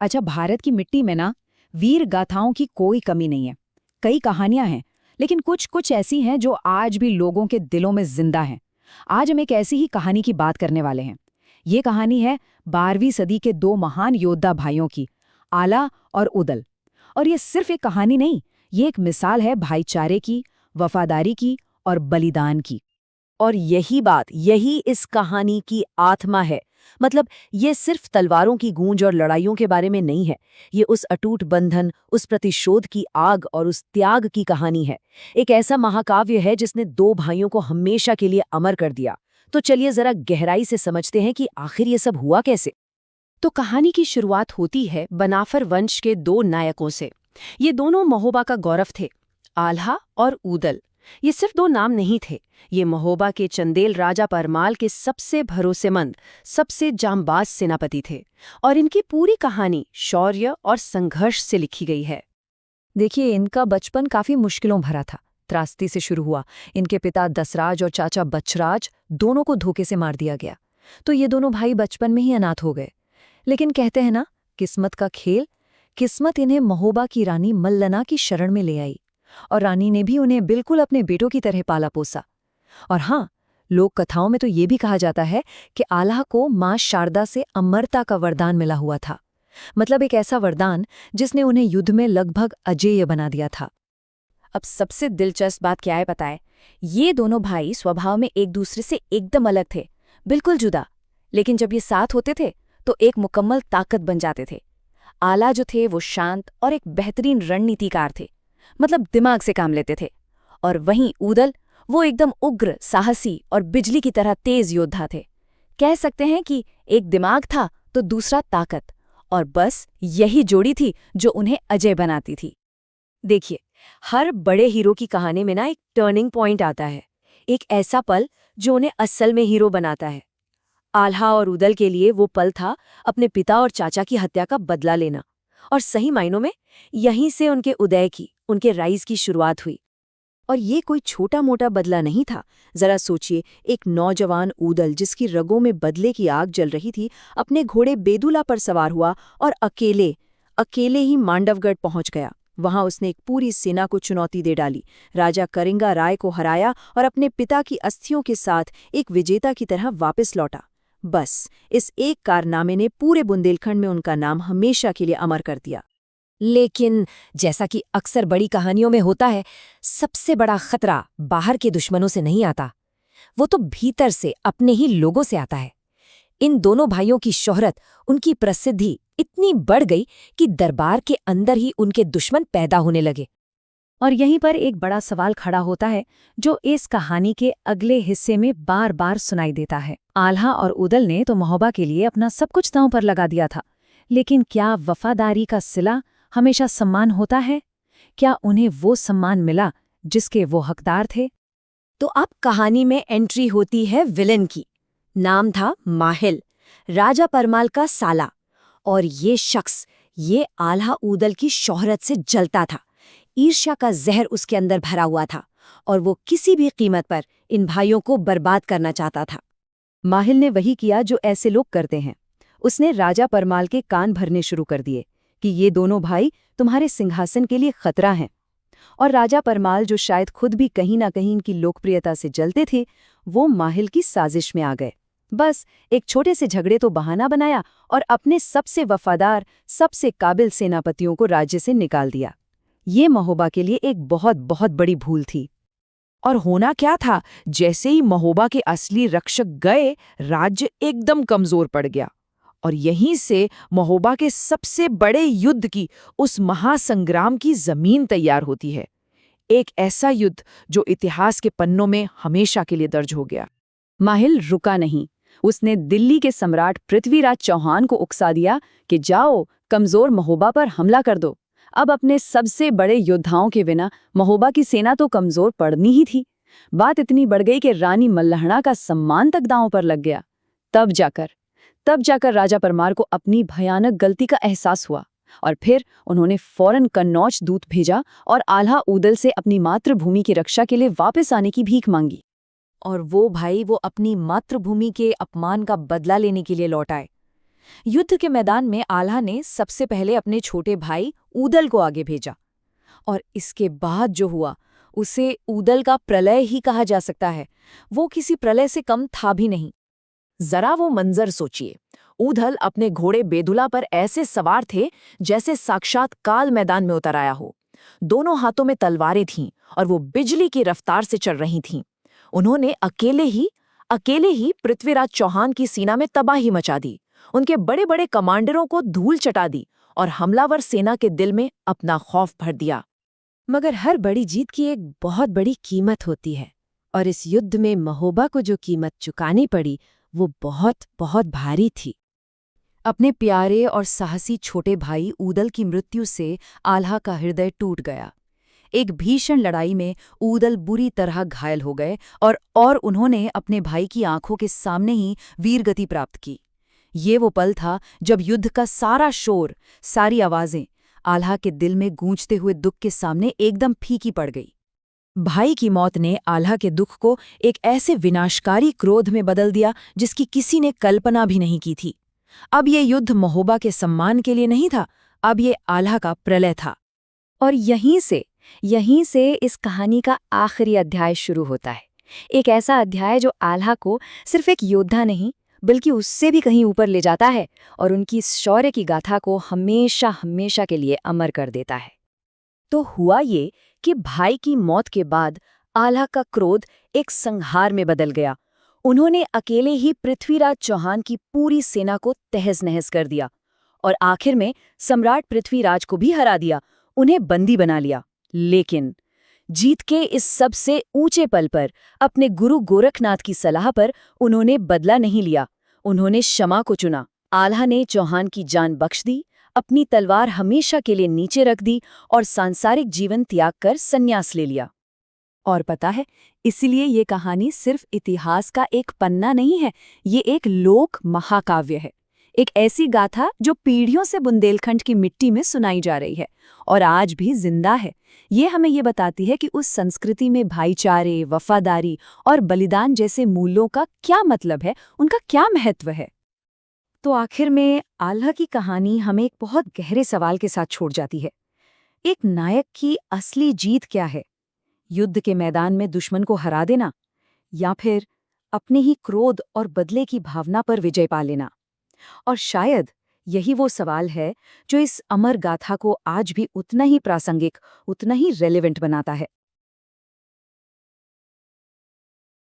अच्छा, भारत की मिट्टी में ना वीर गाथाओं की कोई कमी नहीं है। कई कहानियां हैं, लेकिन कुछ कुछ ऐसी हैं जो आज भी लोगों के दिलों में जिंदा हैं। आज हम एक ऐसी ही कहानी की बात करने वाले हैं। ये कहानी है 12वीं सदी के दो महान योद्धा भाइयों की, आला और उदल। और ये सिर्फ एक कहानी नहीं, ये एक मिसाल है भाईचारे की, वफादारी की और बलिदान की। और यही इस कहानी की आत्मा है। मतलब ये सिर्फ तलवारों की गूंज और लड़ाइयों के बारे में नहीं है। ये उस अटूट बंधन, उस प्रतिशोध की आग और उस त्याग की कहानी है। एक ऐसा महाकाव्य है जिसने दो भाइयों को हमेशा के लिए अमर कर दिया। तो चलिए जरा गहराई से समझते हैं कि आखिर ये सब हुआ कैसे। तो कहानी की शुरुआत होती है बनाफर वंश के दो नायकों से। ये दोनों महोबा का गौरव थे, आल्हा और ऊदल। ये सिर्फ दो नाम नहीं थे, ये महोबा के चंदेल राजा परमाल के सबसे भरोसेमंद, सबसे जांबाज सेनापति थे। और इनकी पूरी कहानी शौर्य और संघर्ष से लिखी गई है। देखिए, इनका बचपन काफी मुश्किलों भरा था। त्रासदी से शुरू हुआ। इनके पिता दसराज और चाचा बचराज दोनों को धोखे से मार दिया गया। तो ये दोनों भाई बचपन में ही अनाथ हो गए। लेकिन कहते हैं ना, किस्मत का खेल। किस्मत इन्हें महोबा की रानी मल्लना की शरण में ले आई, और रानी ने भी उन्हें बिल्कुल अपने बेटों की तरह पाला पोसा। और हाँ, लोक कथाओं में तो ये भी कहा जाता है कि आल्हा को मां शारदा से अमरता का वरदान मिला हुआ था। मतलब एक ऐसा वरदान जिसने उन्हें युद्ध में लगभग अजेय बना दिया था। अब सबसे दिलचस्प बात क्या है पता है? ये दोनों भाई स्वभाव में एक दूसरे से एकदम अलग थे, बिल्कुल जुदा। लेकिन जब ये साथ होते थे तो एक मुकम्मल ताकत बन जाते थे। आला जो थे वो शांत और एक बेहतरीन रणनीतिकार थे, मतलब दिमाग से काम लेते थे। और वहीं ऊदल, वो एकदम उग्र, साहसी और बिजली की तरह तेज योद्धा थे। कह सकते हैं कि एक दिमाग था तो दूसरा ताकत, और बस यही जोड़ी थी जो उन्हें अजय बनाती थी। देखिए, हर बड़े हीरो की कहानी में ना एक टर्निंग पॉइंट आता है, एक ऐसा पल जो उन्हें असल में हीरो बनाता है। आल्हा और उदल के लिए वो पल था अपने पिता और चाचा की हत्या का बदला लेना। और सही मायनों में यहीं से उनके उदय की, उनके राइज की शुरुआत हुई। और ये कोई छोटा मोटा बदला नहीं था। जरा सोचिए, एक नौजवान ऊदल जिसकी रगों में बदले की आग जल रही थी, अपने घोड़े बेदुला पर सवार हुआ और अकेले ही मांडवगढ़ पहुंच गया। वहां उसने एक पूरी सेना को चुनौती दे डाली, राजा करिंगा राय को हराया और अपने पिता की अस्थियों के साथ एक विजेता की तरह वापस लौटा। बस इस एक कारनामे ने पूरे बुंदेलखंड में उनका नाम हमेशा के लिए अमर कर दिया। लेकिन जैसा कि अक्सर बड़ी कहानियों में होता है, सबसे बड़ा खतरा बाहर के दुश्मनों से नहीं आता, वो तो भीतर से, अपने ही लोगों से आता है। इन दोनों भाइयों की शोहरत, उनकी प्रसिद्धि इतनी बढ़ गई कि दरबार के अंदर ही उनके दुश्मन पैदा होने लगे। और यहीं पर एक बड़ा सवाल खड़ा होता है, जो इस कहानी के अगले हिस्से में बार बार सुनाई देता है। आल्हा और उदल ने तो महोबा के लिए अपना सब कुछ दांव पर लगा दिया था, लेकिन क्या वफादारी का सिला हमेशा सम्मान होता है? क्या उन्हें वो सम्मान मिला जिसके वो हकदार थे? तो अब कहानी में एंट्री होती है विलेन की। नाम था माहिल, राजा परमाल का साला। और ये शख्स, ये आल्हा ऊदल की शोहरत से जलता था। ईर्ष्या का जहर उसके अंदर भरा हुआ था, और वो किसी भी कीमत पर इन भाइयों को बर्बाद करना चाहता था। माहिल ने वही किया जो ऐसे लोग करते हैं। उसने राजा परमाल के कान भरने शुरू कर दिए कि ये दोनों भाई तुम्हारे सिंहासन के लिए खतरा हैं। और राजा परमाल, जो शायद खुद भी कहीं ना कहीं इनकी लोकप्रियता से जलते थे, वो माहिल की साजिश में आ गए। बस एक छोटे से झगड़े तो बहाना बनाया और अपने सबसे वफादार, सबसे काबिल सेनापतियों को राज्य से निकाल दिया। ये महोबा के लिए एक बहुत बहुत बड़ी भूल थी। और होना क्या था, जैसे ही महोबा के असली रक्षक गए, राज्य एकदम कमजोर पड़ गया। और यहीं से महोबा के सबसे बड़े युद्ध की, उस महासंग्राम की जमीन तैयार होती है। एक ऐसा युद्ध जो इतिहास के पन्नों में हमेशा के लिए दर्ज हो गया। माहिल रुका नहीं। उसने दिल्ली के सम्राट पृथ्वीराज चौहान को उकसा दिया कि जाओ, कमजोर महोबा पर हमला कर दो। अब अपने सबसे बड़े योद्धाओं के बिना महोबा की सेना तो कमजोर पड़नी ही थी। बात इतनी बढ़ गई कि रानी मल्लहणा का सम्मान तक दांव पर लग गया। तब जाकर राजा परमार को अपनी भयानक गलती का एहसास हुआ, और फिर उन्होंने फौरन कन्नौज दूत भेजा और आल्हा ऊदल से अपनी मातृभूमि की रक्षा के लिए वापस आने की भीख मांगी। और वो भाई, वो अपनी मातृभूमि के अपमान का बदला लेने के लिए लौट आए। युद्ध के मैदान में आल्हा ने सबसे पहले अपने छोटे भाई ऊदल को आगे भेजा, और इसके बाद जो हुआ उसे ऊदल का प्रलय ही कहा जा सकता है। वो किसी प्रलय से कम था भी नहीं। जरा वो मंजर सोचिए। ऊधल अपने घोड़े बेदुला पर ऐसे सवार थे जैसे साक्षात काल मैदान में उतर आया हो। दोनों हाथों में तलवारें थीं और वो बिजली की रफ्तार से चल रही थीं। उन्होंने अकेले ही पृथ्वीराज चौहान की सेना में तबाही मचा दी, उनके बड़े बड़े कमांडरों को धूल चटा दी और हमलावर सेना के दिल में अपना खौफ भर दिया। मगर हर बड़ी जीत की एक बहुत बड़ी कीमत होती है, और इस युद्ध में महोबा को जो कीमत चुकानी पड़ी वो बहुत बहुत भारी थी। अपने प्यारे और साहसी छोटे भाई ऊदल की मृत्यु से आल्हा का हृदय टूट गया। एक भीषण लड़ाई में ऊदल बुरी तरह घायल हो गए और उन्होंने अपने भाई की आंखों के सामने ही वीरगति प्राप्त की। ये वो पल था जब युद्ध का सारा शोर, सारी आवाजें आल्हा के दिल में गूंजते हुए दुख के सामने एकदम फीकी पड़ गई। भाई की मौत ने आल्हा के दुख को एक ऐसे विनाशकारी क्रोध में बदल दिया जिसकी किसी ने कल्पना भी नहीं की थी। अब ये युद्ध महोबा के सम्मान के लिए नहीं था, अब ये आल्हा का प्रलय था। और यहीं से इस कहानी का आखिरी अध्याय शुरू होता है। एक ऐसा अध्याय जो आल्हा को सिर्फ एक योद्धा नहीं बल्कि उससे भी कहीं ऊपर ले जाता है और उनकी इस शौर्य की गाथा को हमेशा हमेशा के लिए अमर कर देता है। तो हुआ ये कि भाई की मौत के बाद आल्हा का क्रोध एक संहार में बदल गया। उन्होंने अकेले ही पृथ्वीराज चौहान की पूरी सेना को तहस-नहस कर दिया और आखिर में सम्राट पृथ्वीराज को भी हरा दिया, उन्हें बंदी बना लिया। लेकिन जीत के इस सबसे ऊंचे पल पर अपने गुरु गोरखनाथ की सलाह पर उन्होंने बदला नहीं लिया, उन्होंने क्षमा को चुना। आल्हा ने चौहान की जान बख्श दी, अपनी तलवार हमेशा के लिए नीचे रख दी और सांसारिक जीवन त्याग कर संन्यास ले लिया। और पता है, इसलिए ये कहानी सिर्फ इतिहास का एक पन्ना नहीं है, ये एक लोक महाकाव्य है। एक ऐसी गाथा जो पीढ़ियों से बुंदेलखंड की मिट्टी में सुनाई जा रही है और आज भी जिंदा है। ये हमें ये बताती है कि उस संस्कृति में भाईचारे, वफादारी और बलिदान जैसे मूल्यों का क्या मतलब है, उनका क्या महत्व है। तो आखिर में आल्हा की कहानी हमें एक बहुत गहरे सवाल के साथ छोड़ जाती है। एक नायक की असली जीत क्या है? युद्ध के मैदान में दुश्मन को हरा देना, या फिर अपने ही क्रोध और बदले की भावना पर विजय पा लेना? और शायद यही वो सवाल है जो इस अमर गाथा को आज भी उतना ही प्रासंगिक, उतना ही रेलेवेंट बनाता है।